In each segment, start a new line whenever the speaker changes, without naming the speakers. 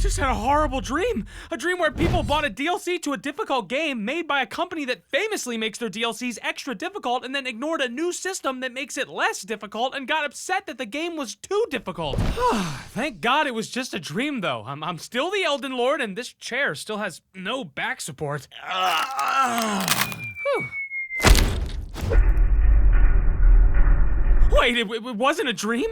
just had a horrible dream. A dream where people bought a DLC to a difficult game made by a company that famously makes their DLCs extra difficult and then ignored a new system that makes it less difficult and got upset that the game was too difficult. Thank God it was just a dream, though. I'm still the Elden Lord, and this chair still has no back support. Wait, it wasn't a dream?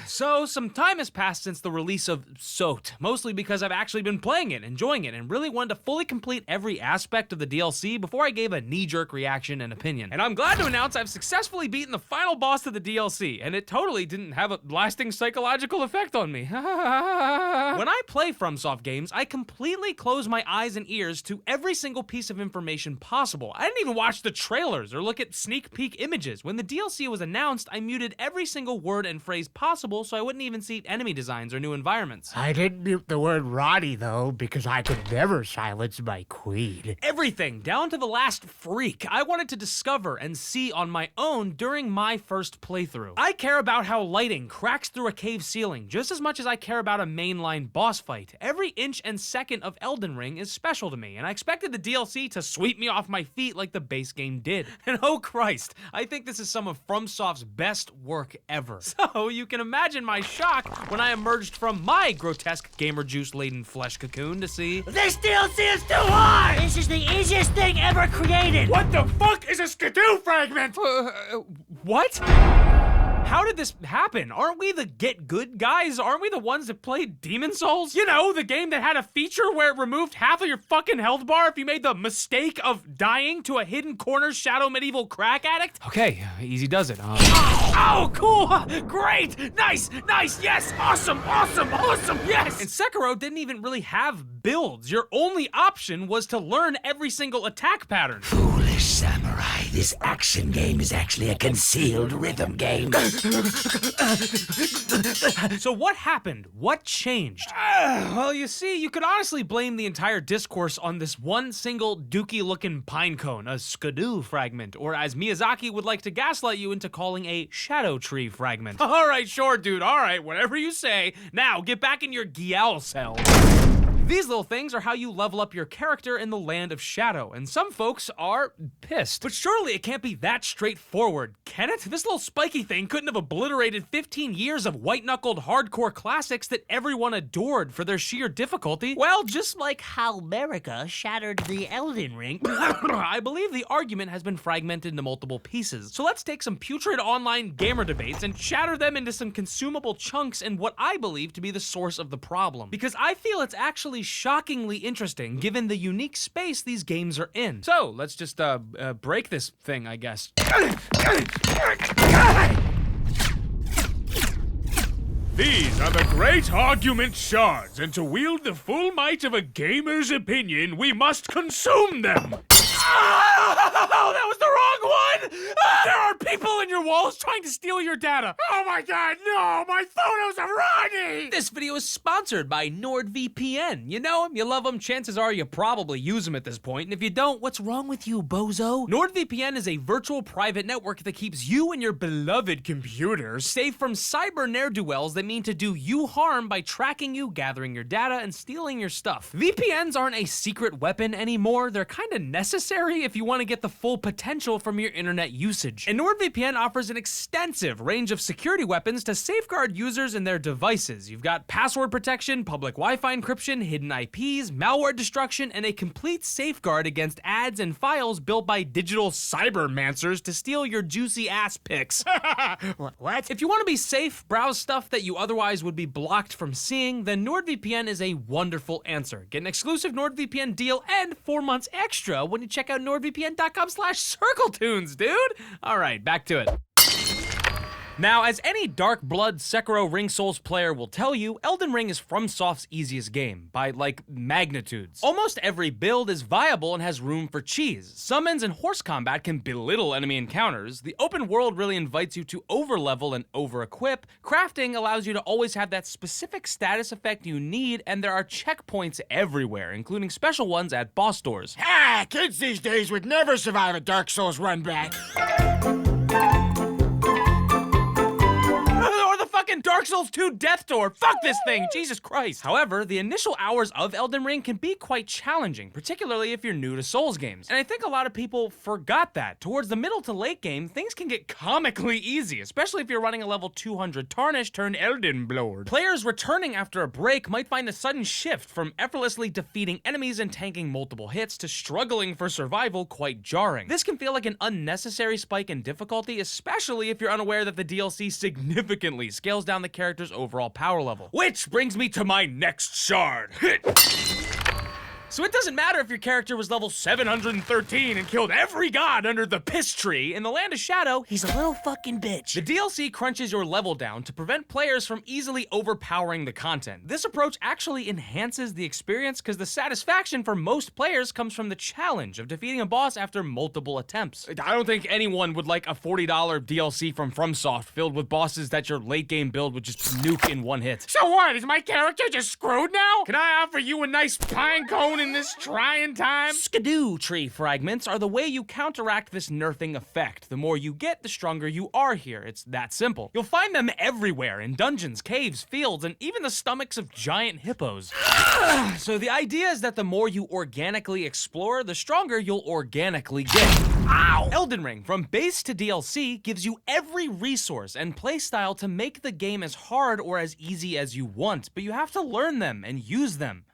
So, some time has passed since the release of Soaked, mostly because I've actually been playing it, enjoying it, and really wanted to fully complete every aspect of the DLC before I gave a knee-jerk reaction and opinion. And I'm glad to announce I've successfully beaten the final boss of the DLC, and it totally didn't have a lasting psychological effect on me. When I play FromSoft games, I completely close my eyes and ears to every single piece of information possible. I didn't even watch the trailers or look at sneak peek images. When the DLC was announced, I muted every single word and phrase possible so I wouldn't even see enemy designs or new environments.
I didn't mute the word Roddy, though, because I could never silence my queen.
Everything, down to the last freak, I wanted to discover and see on my own during my first playthrough. I care about how lighting cracks through a cave ceiling just as much as I care about a mainline boss fight. Every inch and second of Elden Ring is special to me, and I expected the DLC to sweep me off my feet like the base game did. And oh Christ, I think this is some of FromSoft's best work ever. So you can imagine my shock when I emerged from my grotesque gamer juice-laden flesh cocoon to see
This DLC is too hard! This is the easiest thing ever created!
What the fuck is a skidoo fragment? What? How did this happen? Aren't we the get good guys? Aren't we the ones that played Demon Souls? You know, the game that had a feature where it removed half of your fucking health bar if you made the mistake of dying to a hidden corner shadow medieval crack addict? Okay, easy does it. Oh, cool! Great! Nice! Yes! Awesome! Yes! And Sekiro didn't even really have builds. Your only option was to learn every single attack pattern.
Foolish samurai, this action game is actually a concealed rhythm game.
So what happened? What changed? Well, you see, you could honestly blame the entire discourse on this one single dookie-looking pine cone, a skidoo fragment, or as Miyazaki would like to gaslight you into calling a shadow tree fragment. All right, sure, dude, all right, whatever you say. Now, get back in your Gyal cell. These little things are how you level up your character in the land of shadow, and some folks are pissed. But surely it can't be that straightforward, can it? This little spiky thing couldn't have obliterated 15 years of white-knuckled hardcore classics that everyone adored for their sheer difficulty. Well, just like how America shattered the Elden Ring, I believe the argument has been fragmented into multiple pieces. So let's take some putrid online gamer debates and shatter them into some consumable chunks in what I believe to be the source of the problem. Because I feel it's actually shockingly interesting given the unique space these games are in. So let's just break this thing, I guess. These are the great argument shards, and to wield the full might of a gamer's opinion, we must consume them. Oh, that was the wrong one! There are people in your walls trying to steal your data. Oh my god, no! My photos of Rodney! This video is sponsored by NordVPN. You know him, you love him, chances are you probably use him at this point, and if you don't, what's wrong with you, bozo? NordVPN is a virtual private network that keeps you and your beloved computer safe from cyber ne'er-do-wells that mean to do you harm by tracking you, gathering your data, and stealing your stuff. VPNs aren't a secret weapon anymore, they're kinda necessary if you want to get the full potential from your internet usage. And NordVPN offers an extensive range of security weapons to safeguard users and their devices. You've got password protection, public Wi-Fi encryption, hidden IPs, malware destruction, and a complete safeguard against ads and files built by digital cybermancers to steal your juicy ass pics. What? If you want to be safe, browse stuff that you otherwise would be blocked from seeing, then NordVPN is a wonderful answer. Get an exclusive NordVPN deal and 4 months extra when you check out NordVPN.com/CircleToons, dude. All right, back to it.
Now, as any Dark Blood Sekiro Ring Souls player will tell you, Elden Ring is FromSoft's easiest game, by like magnitudes. Almost every build is viable and has room for cheese. Summons and horse combat can belittle enemy encounters. The open world really invites you to overlevel and over-equip. Crafting allows you to always have that specific status effect you need, and there are checkpoints everywhere, including special ones at boss doors.
Ah, kids these days would never survive a Dark Souls run back.
Dark Souls 2 Death Door. Fuck this thing, Jesus Christ. However, the initial hours of Elden Ring can be quite challenging, particularly if you're new to Souls games. And I think a lot of people forgot that. Towards the middle to late game, things can get comically easy, especially if you're running a level 200 Tarnish turned Elden Lord. Players returning after a break might find the sudden shift from effortlessly defeating enemies and tanking multiple hits to struggling for survival quite jarring. This can feel like an unnecessary spike in difficulty, especially if you're unaware that the DLC significantly scales down the character's overall power level. Which brings me to my next shard. So it doesn't matter if your character was level 713 and killed every god under the piss tree. In the Land of Shadow,
He's a little fucking bitch.
the DLC crunches your level down to prevent players from easily overpowering the content. This approach actually enhances the experience because the satisfaction for most players comes from the challenge of defeating a boss after multiple attempts. I don't think anyone would like a $40 DLC from FromSoft filled with bosses that your late game build would just nuke in one hit.
So what, is my character just screwed now? Can I offer you a nice pine cone in this trying time?
Skidoo tree fragments are the way you counteract this nerfing effect. The more you get, the stronger you are here. It's that simple. You'll find them everywhere, in dungeons, caves, fields, and even the stomachs of giant hippos. So the idea is that the more you organically explore, the stronger you'll organically get. Ow! Elden Ring, from base to DLC, gives you every resource and playstyle to make the game as hard or as easy as you want, but you have to learn them and use them.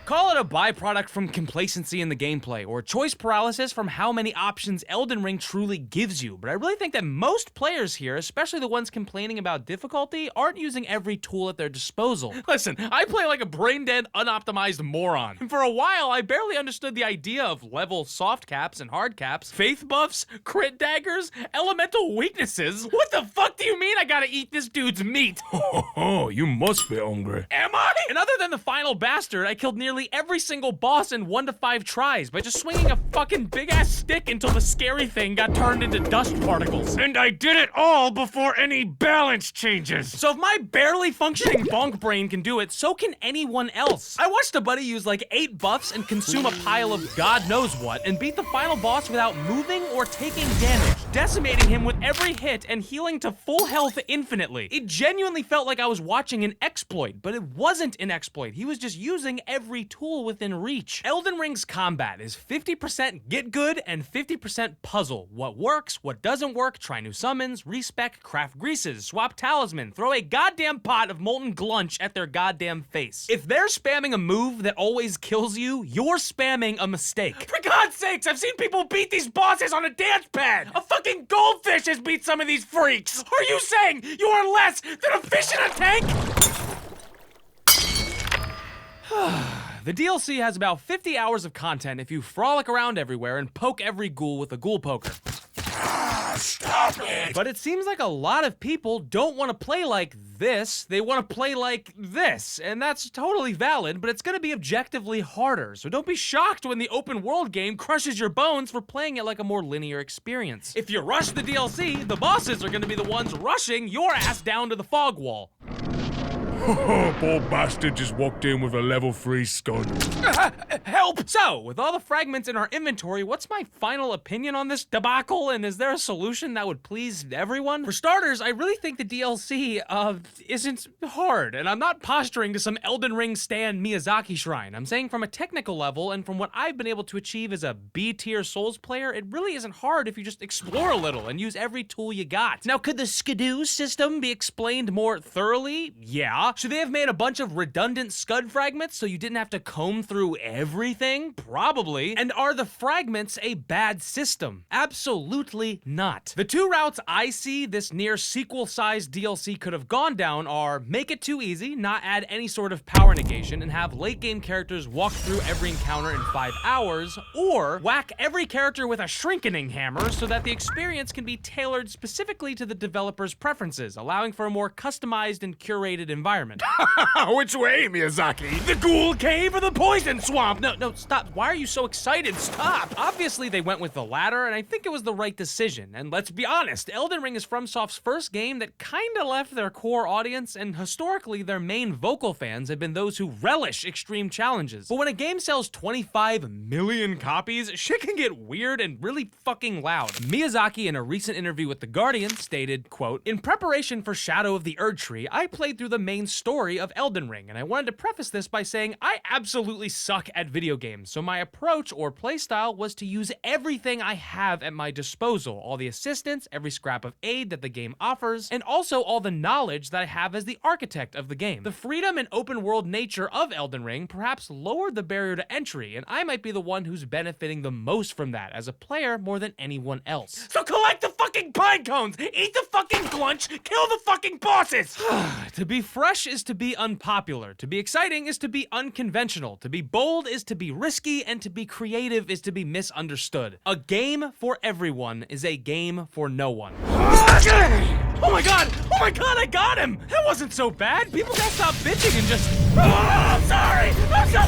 Call it a byproduct from complacency in the gameplay, or choice paralysis from how many options Elden Ring truly gives you, but I really think that most players here, especially the ones complaining about difficulty, aren't using every tool at their disposal. Listen, I play like a brain-dead, unoptimized moron, and for a while I barely understood the idea of level soft caps and hard caps, faith buffs, crit daggers, elemental weaknesses. What the fuck do you mean I gotta eat this dude's meat?
Oh, you must be hungry.
Am I? And other than the final bastard, I killed nearly every single boss in 1 to 5 tries by just swinging a fucking big-ass stick until the scary thing got turned into dust particles.
And I did it all before any balance changes.
So if my barely functioning bonk brain can do it, so can anyone else. I watched a buddy use like 8 buffs and consume a pile of God knows what and beat the final boss without moving or taking damage, decimating him with every hit and healing to full health infinitely. It genuinely felt like I was watching an exploit, but it wasn't an exploit. He was just using every tool within reach. Elden Ring's combat is 50% get good and 50% puzzle. What works, what doesn't work, try new summons, respec, craft greases, swap talisman, throw a goddamn pot of molten glunch at their goddamn face. If they're spamming a move that always kills you, you're spamming a mistake. For God's sakes, I've seen people beat these bosses on a dance pad. A fucking goldfish has beat some of these freaks. Are you saying you are less than a fish in a tank? The DLC has about 50 hours of content if you frolic around everywhere and poke every ghoul with a ghoul poker.
Stop it!
But it seems like a lot of people don't want to play like this, they want to play like this, and that's totally valid, but it's gonna be objectively harder, so don't be shocked when the open world game crushes your bones for playing it like a more linear experience. If you rush the DLC, the bosses are gonna be the ones rushing your ass down to the fog wall.
Poor bastard just walked in with a level 3 scud.
Help! So, with all the fragments in our inventory, what's my final opinion on this debacle, and is there a solution that would please everyone? For starters, I really think the DLC, isn't hard, and I'm not posturing to some Elden Ring stan Miyazaki shrine. I'm saying from a technical level, and from what I've been able to achieve as a B-tier Souls player, it really isn't hard if you just explore a little and use every tool you got. Now, could the skidoo system be explained more thoroughly? Yeah. Should they have made a bunch of redundant scud fragments so you didn't have to comb through everything? Probably. And are the fragments a bad system? Absolutely not. The two routes I see this near sequel-sized DLC could have gone down are make it too easy, not add any sort of power negation, and have late-game characters walk through every encounter in 5 hours, or whack every character with a shrinkening hammer so that the experience can be tailored specifically to the developer's preferences, allowing for a more customized and curated environment.
Which way, Miyazaki?
The ghoul cave or the poison swamp? No, stop. Why are you so excited? Stop. Obviously, they went with the latter, and I think it was the right decision. And let's be honest, Elden Ring is FromSoft's first game that kinda left their core audience, and historically, their main vocal fans have been those who relish extreme challenges. But when a game sells 25 million copies, shit can get weird and really fucking loud. Miyazaki, in a recent interview with The Guardian, stated, quote, "In preparation for Shadow of the Erdtree, I played through the main story of Elden Ring, and I wanted to preface this by saying I absolutely suck at video games, so my approach or playstyle was to use everything I have at my disposal, all the assistance, every scrap of aid that the game offers, and also all the knowledge that I have as the architect of the game. The freedom and open world nature of Elden Ring perhaps lowered the barrier to entry, and I might be the one who's benefiting the most from that as a player more than anyone else."
So collect the fucking pine cones, eat the fucking glunch, kill the fucking bosses!
To be fresh is to be unpopular. To be exciting is to be unconventional. To be bold is to be risky, and to be creative is to be misunderstood. A game for everyone is a game for no one.
Oh my god! Oh my god, I got him!
That wasn't so bad. People gotta stop bitching and just...
Oh, I'm sorry! I'm sorry!